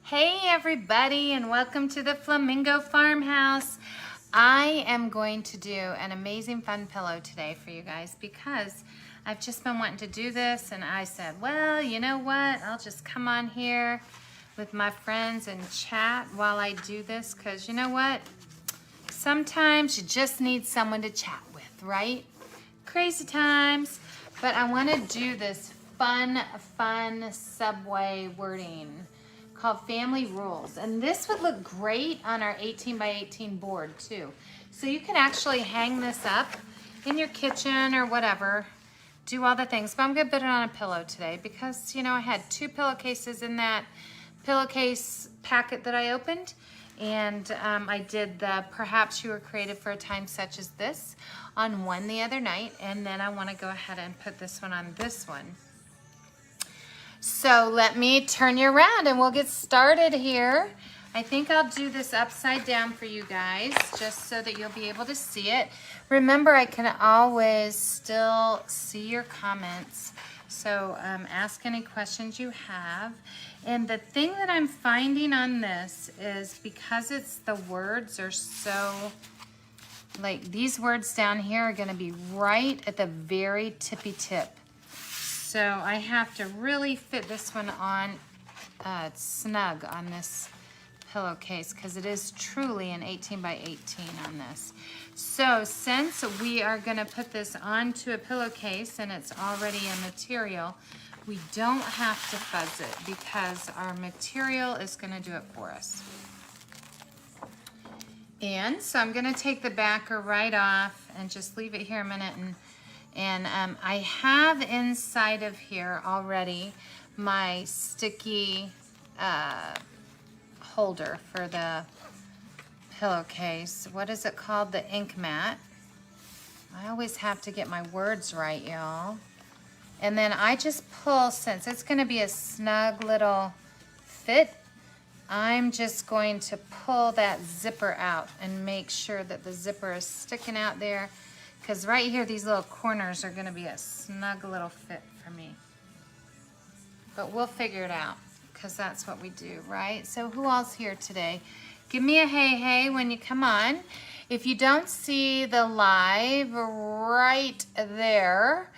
Hey everybody, and welcome to the Flamingo Farmhouse. I am going to do an amazing fun pillow today for you guys because I've just been wanting to do this, and I said, well, you know what, I'll just come on here with my friends and chat while I do this, because you know what, sometimes you just need someone to chat with, right? Crazy times. But I want to do this fun subway wording called Family Rules. And this would look great on our 18 by 18 board too. So you can actually hang this up in your kitchen or whatever, do all the things. But I'm gonna put it on a pillow today because, you know, I had 2 pillowcases in that pillowcase packet that I opened. And I did the Perhaps You Were Created for a Time Such as This on one the other night. And then I wanna go ahead and put this one on this one. So let me turn you around and we'll get started here. I think I'll do this upside down for you guys just so that you'll be able to see it. Remember, I can always still see your comments. So ask any questions you have. And the thing that I'm finding on this is because the words are so, like these words down here are gonna be right at the very tippy tip. So I have to really fit this one on snug on this pillowcase because it is truly an 18 by 18 on this. So since we are going to put this onto a pillowcase and it's already a material, we don't have to fuzz it because our material is going to do it for us. And so I'm going to take the backer right off and just leave it here a minute. And I have inside of here already my sticky holder for the pillowcase. What is it called? The ink mat. I always have to get my words right, y'all. And then I just pull, since it's going to be a snug little fit, I'm just going to pull that zipper out and make sure that the zipper is sticking out there. Because right here, these little corners are going to be a snug little fit for me. But we'll figure it out because that's what we do, right? So who else here today? Give me a hey when you come on. If you don't see the live right there,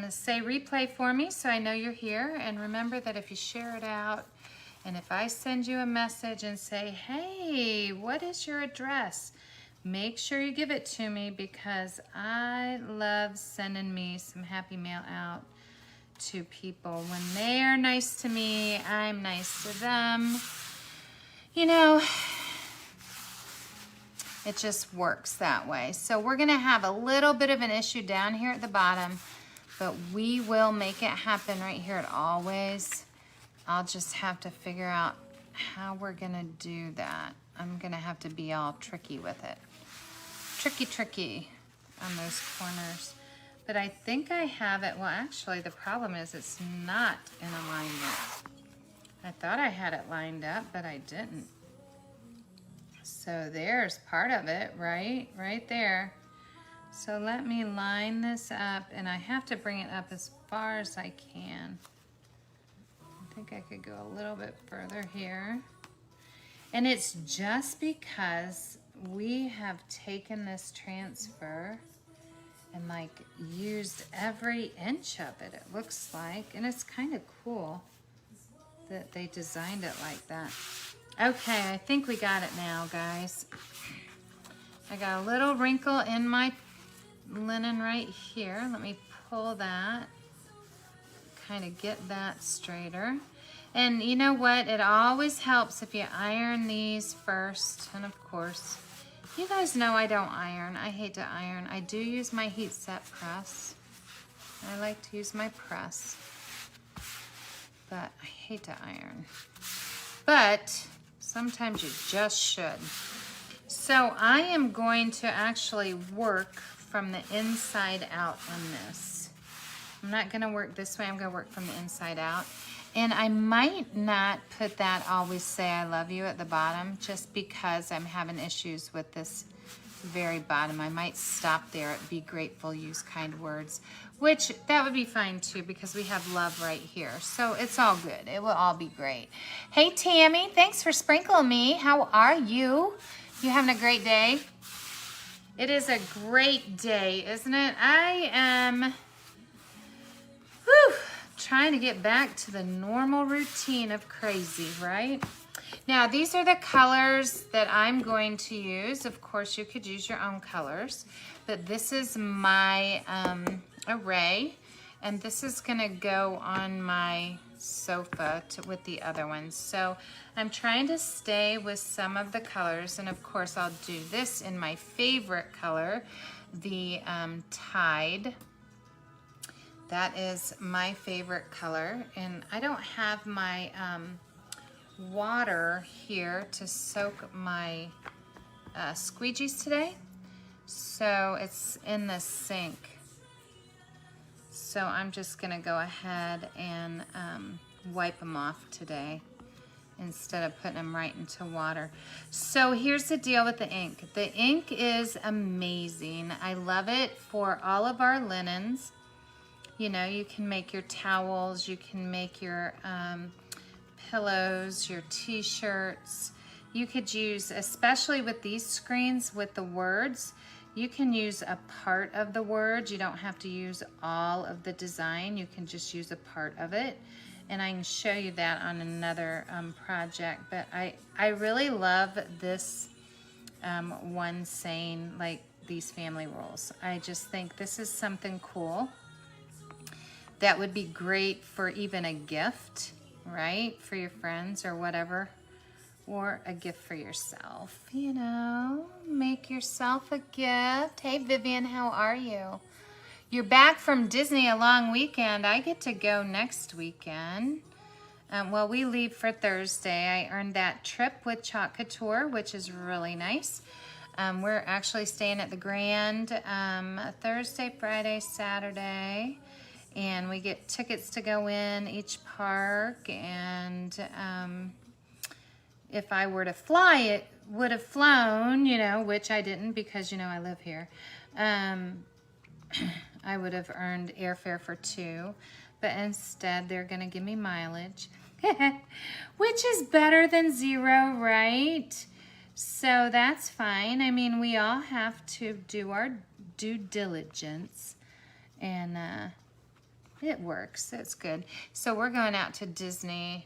say replay for me so I know you're here. And remember that if you share it out, and if I send you a message and say, hey, what is your address? Make sure you give it to me because I love sending me some happy mail out to people. When they are nice to me, I'm nice to them. You know, it just works that way. So we're gonna have a little bit of an issue down here at the bottom, but we will make it happen right here at Always. I'll just have to figure out how we're gonna do that. I'm gonna have to be all tricky with it. Tricky on those corners. But I think I have it. Well, actually, the problem is it's not in alignment. I thought I had it lined up, but I didn't. So there's part of it, right? Right there. So let me line this up, and I have to bring it up as far as I can. I think I could go a little bit further here. And it's just because we have taken this transfer and like used every inch of it, it looks like. And it's kind of cool that they designed it like that. Okay, I think we got it now, guys. I got a little wrinkle in my linen right here. Let me pull that, kind of get that straighter. And you know what? It always helps if you iron these first. And of course, you guys know I don't iron. I hate to iron. I do use my heat set press. I like to use my press. But I hate to iron. But sometimes you just should. So I am going to actually work from the inside out on this. I'm not going to work this way. I'm going to work from the inside out. And I might not put that Always Say I Love You at the bottom just because I'm having issues with this very bottom. I might stop there at Be Grateful, Use Kind Words. which that would be fine too because we have love right here. So it's all good. It will all be great. Hey, Tammy, thanks for sprinkling me. How are you? You having a great day? It is a great day, isn't it? I am trying to get back to the normal routine of crazy, right? Now, these are the colors that I'm going to use. Of course, you could use your own colors, but this is my array, and this is gonna go on my sofa with the other ones. So I'm trying to stay with some of the colors, and of course, I'll do this in my favorite color, the Tide. That is my favorite color, and I don't have my water here to soak my squeegees today, so it's in the sink. So I'm just gonna go ahead and wipe them off today instead of putting them right into water. So here's the deal with the ink. The ink is amazing. I love it for all of our linens. You know, you can make your towels, you can make your pillows, your t-shirts. You could use, especially with these screens with the words, you can use a part of the words. You don't have to use all of the design. You can just use a part of it. And I can show you that on another project. But I really love this one saying, like these family rules. I just think this is something cool that would be great for even a gift, right? For your friends or whatever, or a gift for yourself, you know, make yourself a gift. Hey, Vivian, how are you? You're back from Disney a long weekend. I get to go next weekend. Well, we leave for Thursday. I earned that trip with Chalk Couture, which is really nice. We're actually staying at the Grand Thursday, Friday, Saturday. And we get tickets to go in each park, and if I were to fly, it would have flown, you know, which I didn't because, you know, I live here. I would have earned airfare for 2, but instead they're gonna give me mileage, which is better than 0, right? So that's fine. I mean, we all have to do our due diligence, and it works. It's good. So we're going out to Disney.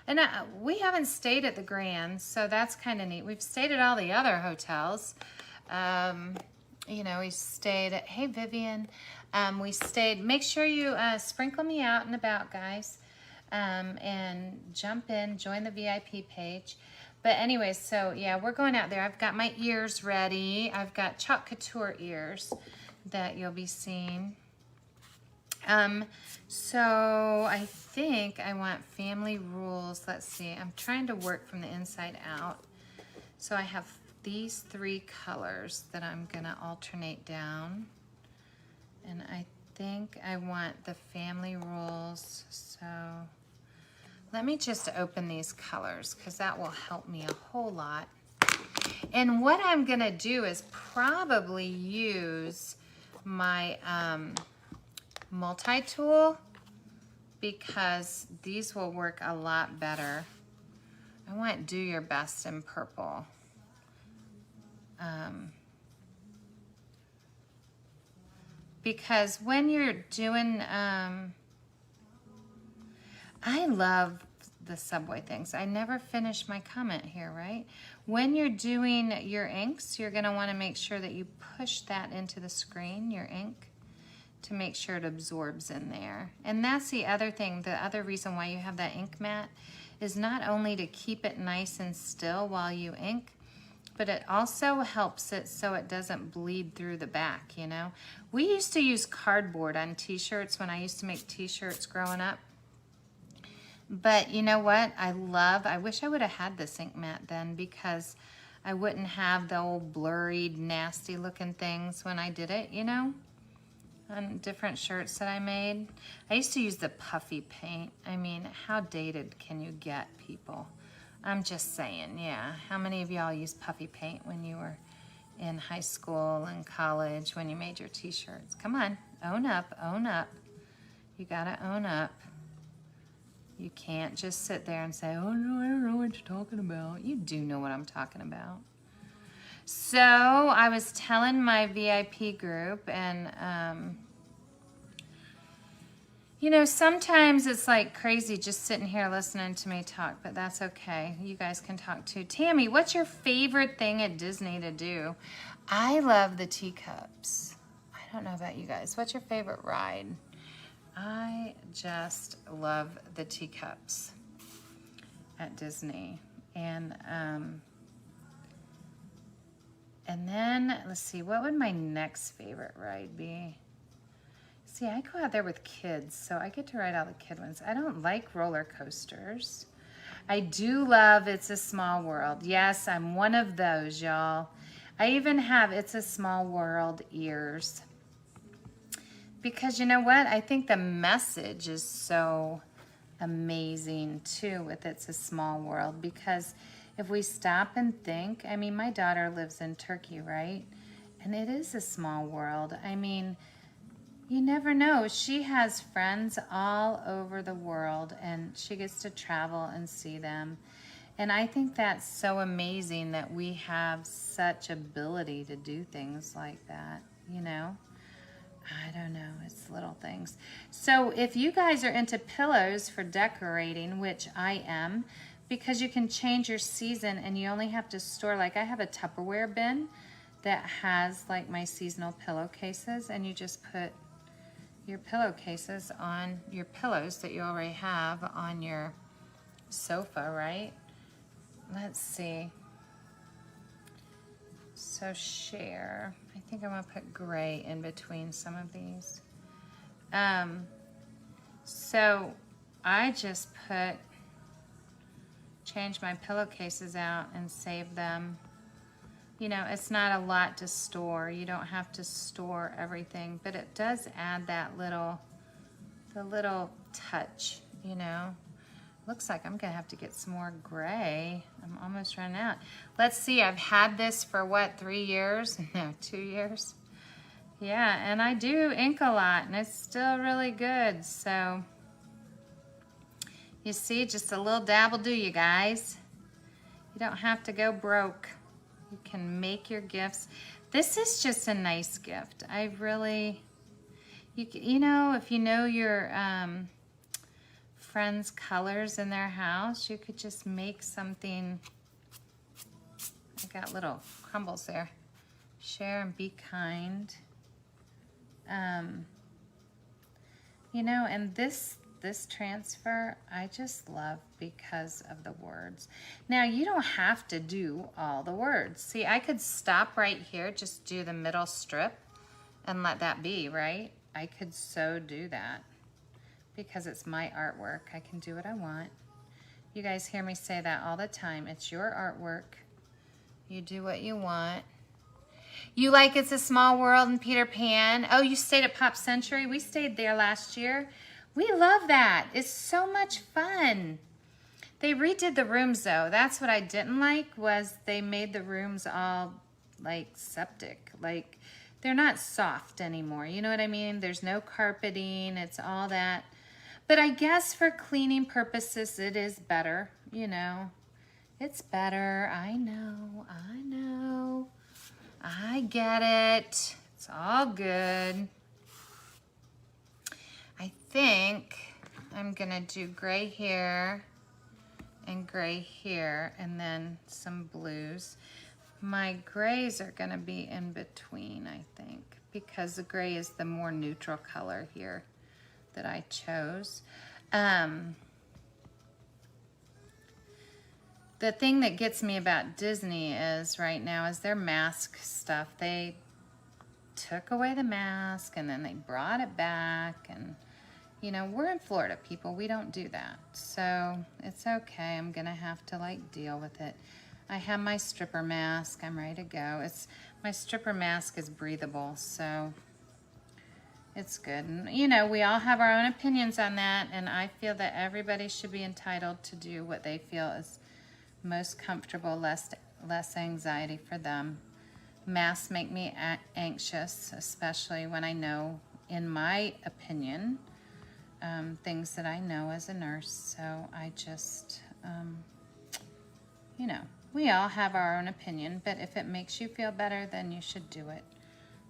And we haven't stayed at the Grand, so that's kind of neat. We've stayed at all the other hotels. You know, we stayed at, hey, Vivian. We stayed, make sure you sprinkle me out and about, guys. And jump in, join the VIP page. But anyway, so yeah, we're going out there. I've got my ears ready. I've got Chalk Couture ears that you'll be seeing. So I think I want family rules. Let's see. I'm trying to work from the inside out. So I have these 3 colors that I'm gonna alternate down. And I think I want the family rules. So let me just open these colors because that will help me a whole lot. And what I'm gonna do is probably use my multi-tool because these will work a lot better. I want Do Your Best in purple. Because when you're doing, I love the Subway things. I never finished my comment here, right? When you're doing your inks, you're gonna wanna make sure that you push that into the screen, your ink, to make sure it absorbs in there. And that's the other thing, the other reason why you have that ink mat is not only to keep it nice and still while you ink, but it also helps it so it doesn't bleed through the back, you know? We used to use cardboard on t-shirts when I used to make t-shirts growing up. But you know what? I wish I would have had this ink mat then because I wouldn't have the old blurry, nasty looking things when I did it, you know? On different shirts that I made. I used to use the puffy paint. I mean, how dated can you get, people? I'm just saying, yeah. How many of y'all used puffy paint when you were in high school and college when you made your t-shirts? Come on, Own up, own up. You gotta own up. You can't just sit there and say, oh no, I don't know what you're talking about. You do know what I'm talking about. So I was telling my VIP group, and you know, sometimes it's like crazy just sitting here listening to me talk, but that's okay. You guys can talk too. Tammy, what's your favorite thing at Disney to do? I love the teacups. I don't know about you guys. What's your favorite ride? I just love the teacups at Disney. And then, let's see, what would my next favorite ride be? See, I go out there with kids, so I get to ride all the kid ones. I don't like roller coasters. I do love It's a Small World. Yes, I'm one of those, y'all. I even have It's a Small World ears. Because you know what? I think the message is so amazing, too, with It's a Small World. Because if we stop and think, I mean, my daughter lives in Turkey, right? And it is a small world. I mean, you never know. She has friends all over the world, and she gets to travel and see them. And I think that's so amazing that we have such ability to do things like that, you know? I don't know, it's little things. So if you guys are into pillows for decorating, which I am, because you can change your season and you only have to store, like I have a Tupperware bin that has like my seasonal pillowcases, and you just put your pillowcases on your pillows that you already have on your sofa, right? Let's see. So share, I think I'm gonna put gray in between some of these. So I just change my pillowcases out and save them. You know, it's not a lot to store. You don't have to store everything, but it does add that little touch, you know. Looks like I'm gonna have to get some more gray. I'm almost running out. Let's see, I've had this for what, 3 years? No, 2 years. Yeah, and I do ink a lot, and it's still really good. So you see, just a little dab will do, you guys. You don't have to go broke. You can make your gifts. This is just a nice gift. I really, you know, if you know your friends' colors in their house, you could just make something. I got little crumbles there. Share and be kind. You know, and this transfer, I just love because of the words. Now, you don't have to do all the words. See, I could stop right here, just do the middle strip and let that be, right? I could so do that because it's my artwork. I can do what I want. You guys hear me say that all the time. It's your artwork. You do what you want. You like It's a Small World and Peter Pan. Oh, you stayed at Pop Century? We stayed there last year. We love that. It's so much fun. They redid the rooms though. That's what I didn't like, was they made the rooms all like septic. Like they're not soft anymore. You know what I mean? There's no carpeting. It's all that. But I guess for cleaning purposes, it is better. You know, it's better. I know. I know. I get it. It's all good. I think I'm gonna do gray here and gray here and then some blues. My grays are gonna be in between, I think, because the gray is the more neutral color here that I chose. The thing that gets me about Disney is right now is their mask stuff. They took away the mask and then they brought it back, and you know, we're in Florida, people. We don't do that. So it's okay. I'm gonna have to like deal with it. I have my stripper mask. I'm ready to go. My stripper mask is breathable, so it's good. And you know, we all have our own opinions on that, and I feel that everybody should be entitled to do what they feel is most comfortable, less anxiety for them. Masks make me anxious, especially when I know in my opinion, things that I know as a nurse. So I just, you know, we all have our own opinion, but if it makes you feel better, then you should do it.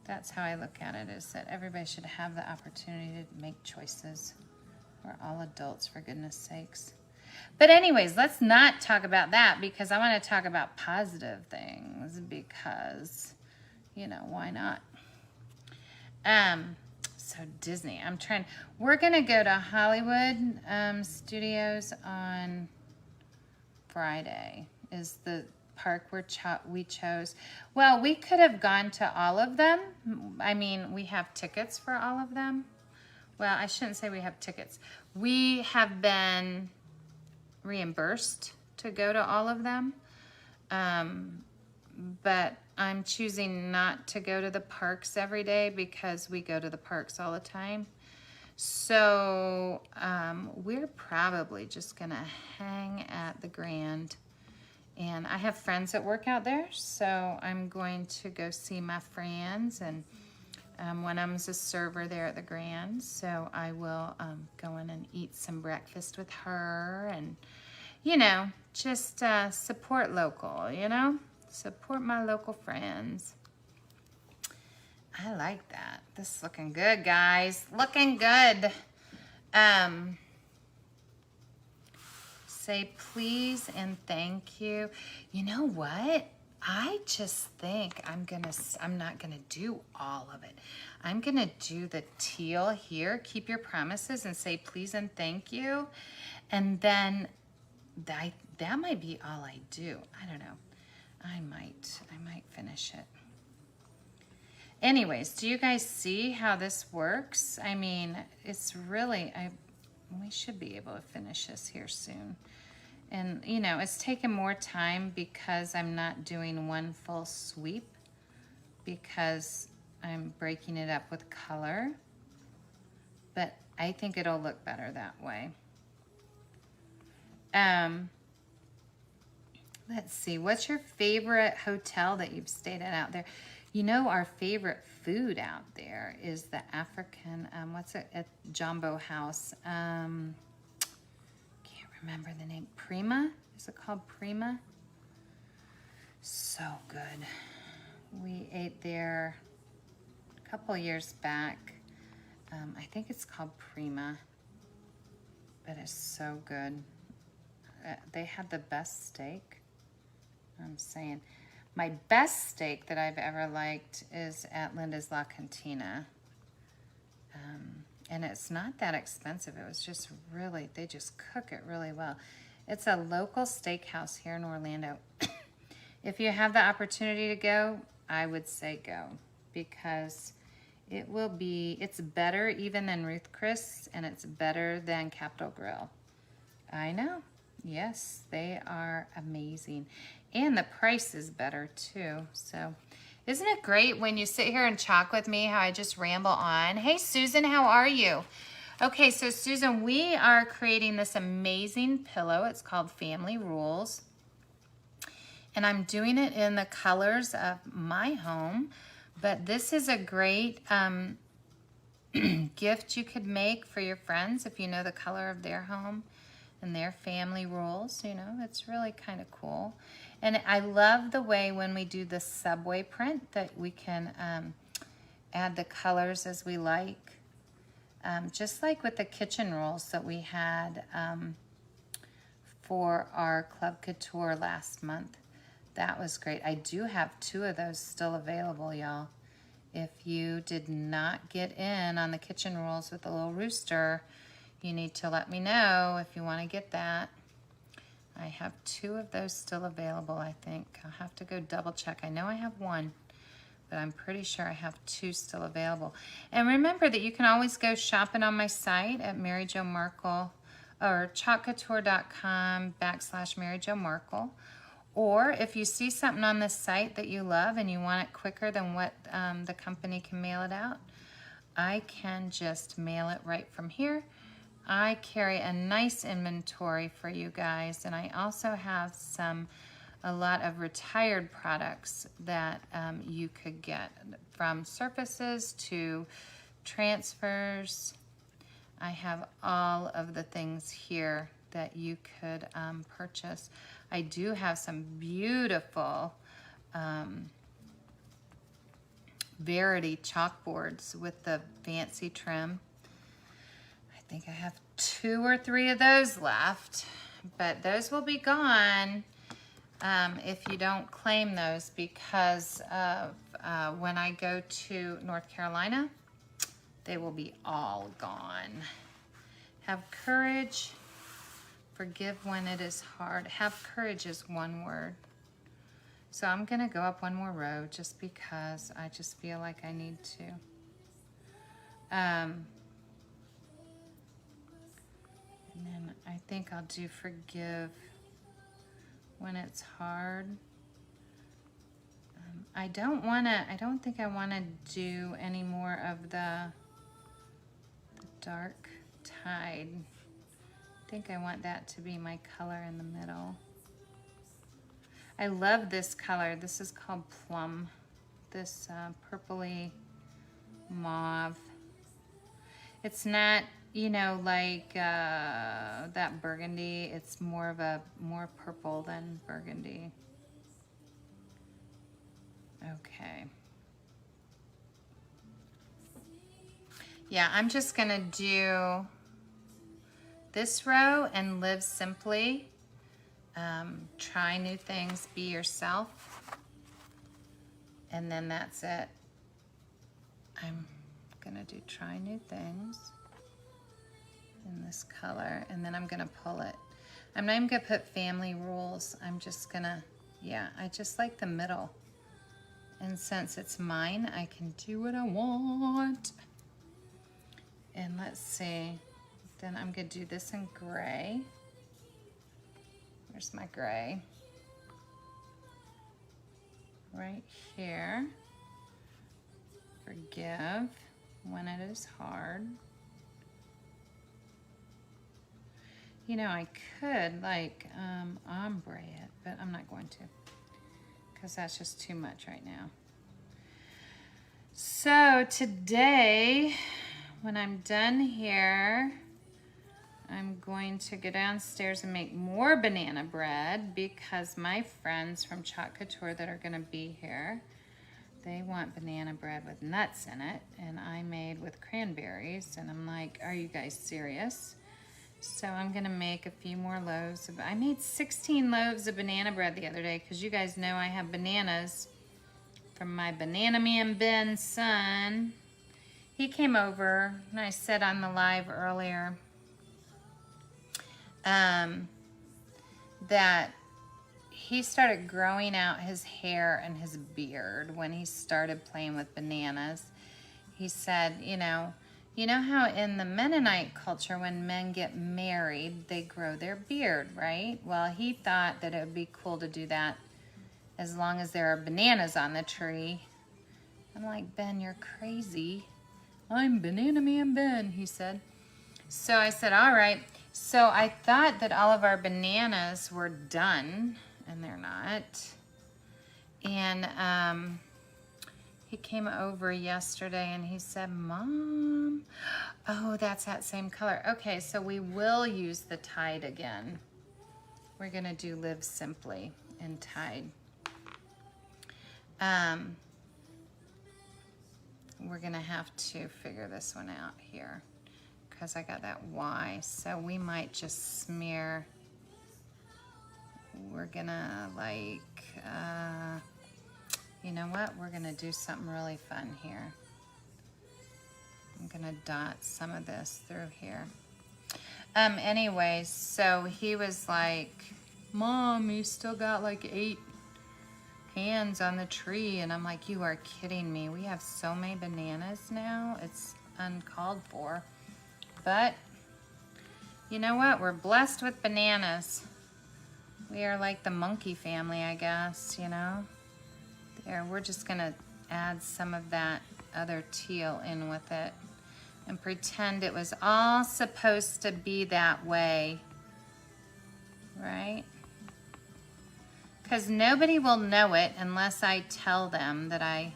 That's how I look at it, is that everybody should have the opportunity to make choices. We're all adults, for goodness sakes. But anyways, let's not talk about that, because I want to talk about positive things, because, you know, why not? So Disney, we're going to go to Hollywood Studios on Friday, is the park we chose. Well, we could have gone to all of them. I mean, we have tickets for all of them. Well, I shouldn't say we have tickets. We have been reimbursed to go to all of them. But I'm choosing not to go to the parks every day because we go to the parks all the time. So we're probably just gonna hang at the Grand. And I have friends that work out there, so I'm going to go see my friends. And one of them's a server there at the Grand, so I will go in and eat some breakfast with her, and, you know, just support local, you know? Support my local friends. I like that. This is looking good, guys. Looking good. Say please and thank you. You know what? I just think I'm not gonna do all of it. I'm gonna do the teal here, keep your promises, and say please and thank you. And then that might be all I do. I don't know. I might finish it. Anyways, do you guys see how this works? I mean, it's really, we should be able to finish this here soon. And, you know, it's taken more time because I'm not doing one full sweep, because I'm breaking it up with color. But I think it'll look better that way. Let's see, what's your favorite hotel that you've stayed at out there? You know, our favorite food out there is the African, what's it, at Jumbo House. Can't remember the name. Prima? Is it called Prima? So good. We ate there a couple years back. I think it's called Prima, but it's so good. They had the best steak. I'm saying my best steak that I've ever liked is at Linda's La Cantina. And it's not that expensive. It was just really, they just cook it really well. It's a local steakhouse here in Orlando. If you have the opportunity to go, I would say go, because it's better even than Ruth Chris, and it's better than Capitol Grill. I know. Yes, they are amazing. And the price is better too. So isn't it great when you sit here and talk with me, how I just ramble on? Hey, Susan, how are you? Okay, so Susan, we are creating this amazing pillow. It's called Family Rules. And I'm doing it in the colors of my home. But this is a great gift you could make for your friends if you know the color of their home and their family rules. You know, it's really kind of cool. And I love the way when we do the subway print that we can add the colors as we like. Just like with the kitchen rules that we had for our Club Couture last month. That was great. I do have 2 of those still available, y'all. If you did not get in on the kitchen rules with the little rooster, you need to let me know if you want to get that. I have 2 of those still available, I think. I'll have to go double check. I know I have 1, but I'm pretty sure I have 2 still available. And remember that you can always go shopping on my site at Mary Jo Markle or chalkcouture.com/Mary Jo Markle. Or if you see something on this site that you love and you want it quicker than what the company can mail it out, I can just mail it right from here. I carry a nice inventory for you guys, and I also have a lot of retired products that you could get, from surfaces to transfers. I have all of the things here that you could purchase. I do have some beautiful Verity chalkboards with the fancy trim. I think I have 2 or 3 of those left, but those will be gone if you don't claim those, because of when I go to North Carolina, they will be all gone. Have courage. Forgive when it is hard. Have courage is one word. So I'm gonna go up one more row just because I just feel like I need to. And then I think I'll do forgive when it's hard. I don't think I wanna do any more of the dark tide. I think I want that to be my color in the middle. I love this color. This is called Plum. This purpley mauve. It's not, you know, like that burgundy. It's more purple than burgundy. Okay. Yeah, I'm just gonna do this row and live simply. Try new things, be yourself, and then that's it. I'm gonna do try new things in this color, and then I'm gonna pull it. I'm not even gonna put family rules. I'm just gonna, yeah, I just like the middle. And since it's mine, I can do what I want. And let's see, then I'm gonna do this in gray. Where's my gray? Right here. Forgive when it is hard. You know, I could like ombre it, but I'm not going to, because that's just too much right now. So today, when I'm done here, I'm going to go downstairs and make more banana bread, because my friends from Chalk Couture that are gonna be here, they want banana bread with nuts in it, and I made with cranberries, and I'm like, are you guys serious? So I'm gonna make a few more loaves. I made 16 loaves of banana bread the other day, because you guys know I have bananas from my Banana Man Ben's son. He came over, and I said on the live earlier, that he started growing out his hair and his beard when he started playing with bananas. He said, you know how in the Mennonite culture, when men get married, they grow their beard, right? Well, he thought that it would be cool to do that as long as there are bananas on the tree. I'm like, Ben, you're crazy. I'm Banana Man Ben, he said. So I said, all right. So I thought that all of our bananas were done, and they're not. And he came over yesterday and he said, Mom, oh, that's that same color. Okay, so we will use the tide again. We're gonna do Live Simply in tide. We're gonna have to figure this one out here, because I got that Y, so we might just smear. We're gonna like, you know what? We're gonna do something really fun here. I'm gonna dot some of this through here. Anyways, so he was like, Mom, you still got like 8 hands on the tree. And I'm like, you are kidding me. We have so many bananas now. It's uncalled for. But you know what? We're blessed with bananas. We are like the monkey family, I guess, you know? There, we're just gonna add some of that other teal in with it and pretend it was all supposed to be that way, right? Because nobody will know it unless I tell them that I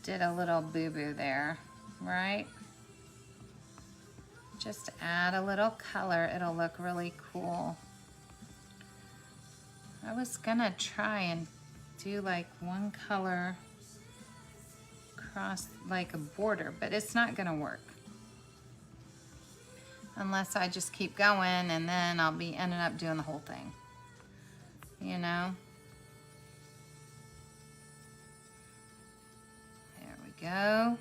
did a little boo-boo there. right? Just add a little color. It'll look really cool. I was gonna try and do like one color across like a border, but it's not gonna work. Unless I just keep going and then I'll be ending up doing the whole thing. You know? There we go.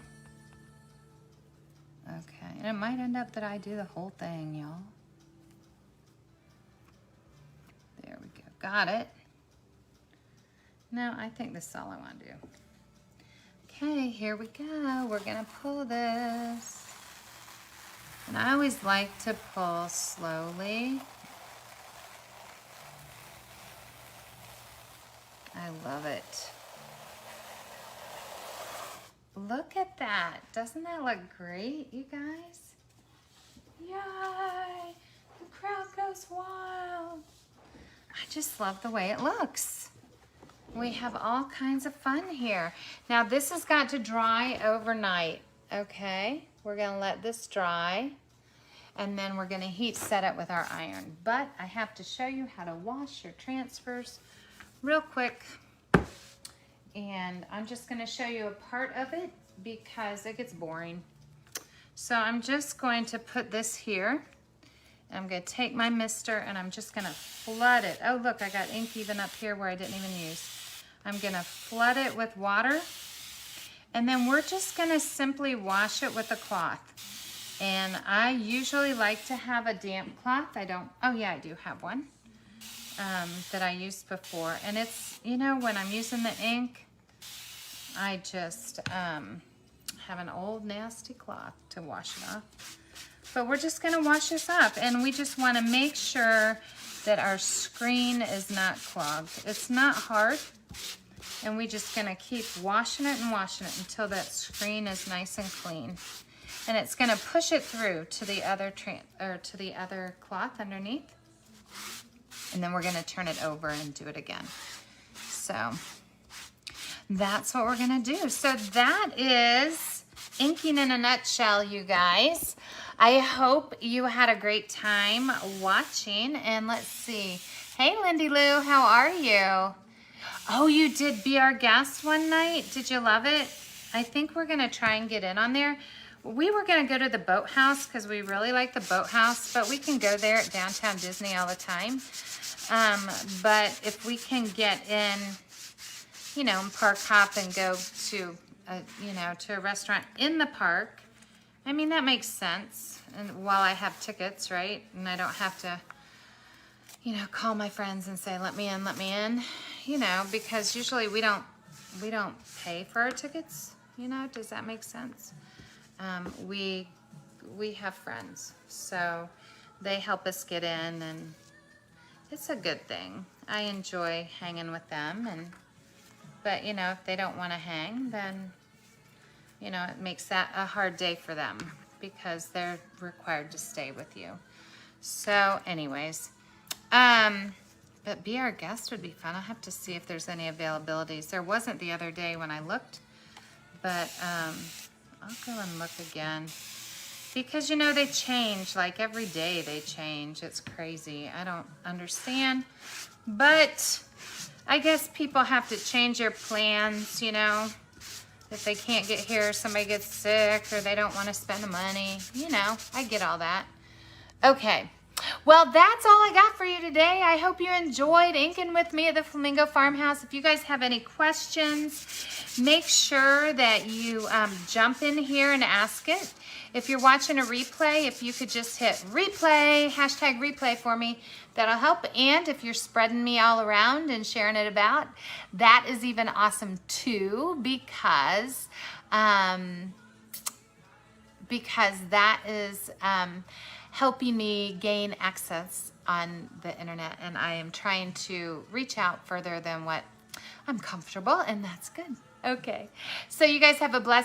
Okay, and it might end up that I do the whole thing, y'all. There we go, got it. No, I think this is all I want to do. Okay, here we go. We're gonna pull this. And I always like to pull slowly. I love it. Look at that. Doesn't that look great, you guys? Yay! The crowd goes wild. I just love the way it looks. We have all kinds of fun here. Now this has got to dry overnight, okay? We're gonna let this dry and then we're gonna heat set it with our iron. But I have to show you how to wash your transfers real quick. And I'm just gonna show you a part of it because it gets boring. So I'm just going to put this here. I'm gonna take my mister and I'm just gonna flood it. Oh look, I got ink even up here where I didn't even use. I'm gonna flood it with water and then we're just gonna simply wash it with a cloth. And I usually like to have a damp cloth. Oh yeah, I do have one that I used before. And it's, you know, when I'm using the ink, I just have an old nasty cloth to wash it off. But we're just gonna wash this up and we just wanna make sure that our screen is not clogged. It's not hard and we're just gonna keep washing it and washing it until that screen is nice and clean. And it's gonna push it through to the other cloth underneath. And then we're gonna turn it over and do it again. So that's what we're gonna do. So that is inking in a nutshell, you guys. I hope you had a great time watching. And let's see. Hey, Lindy Lou, how are you? Oh, you did Be Our Guest one night? Did you love it? I think we're gonna try and get in on there. We were gonna go to the boathouse because we really like the boathouse, but we can go there at Downtown Disney all the time. But if we can get in, you know, park hop and go to, you know, to a restaurant in the park, I mean, that makes sense. And while I have tickets, right? And I don't have to, you know, call my friends and say, let me in, you know, because usually we don't pay for our tickets, you know, does that make sense? We have friends, so they help us get in and it's a good thing. I enjoy hanging with them but you know, if they don't want to hang, then, you know, it makes that a hard day for them because they're required to stay with you. So anyways, but Be Our Guest would be fun. I'll have to see if there's any availabilities. There wasn't the other day when I looked, but I'll go and look again. Because, you know, they change, like every day they change. It's crazy. I don't understand. But I guess people have to change their plans, you know. If they can't get here, somebody gets sick, or they don't want to spend the money. You know, I get all that. Okay. Well, that's all I got for you today. I hope you enjoyed inking with me at the Flamingo Farmhouse. If you guys have any questions, make sure that you jump in here and ask it. If you're watching a replay, if you could just hit replay, hashtag replay for me, that'll help. And if you're spreading me all around and sharing it about, that is even awesome too, because that is helping me gain access on the internet, and I am trying to reach out further than what I'm comfortable, and that's good. Okay, so you guys have a blessed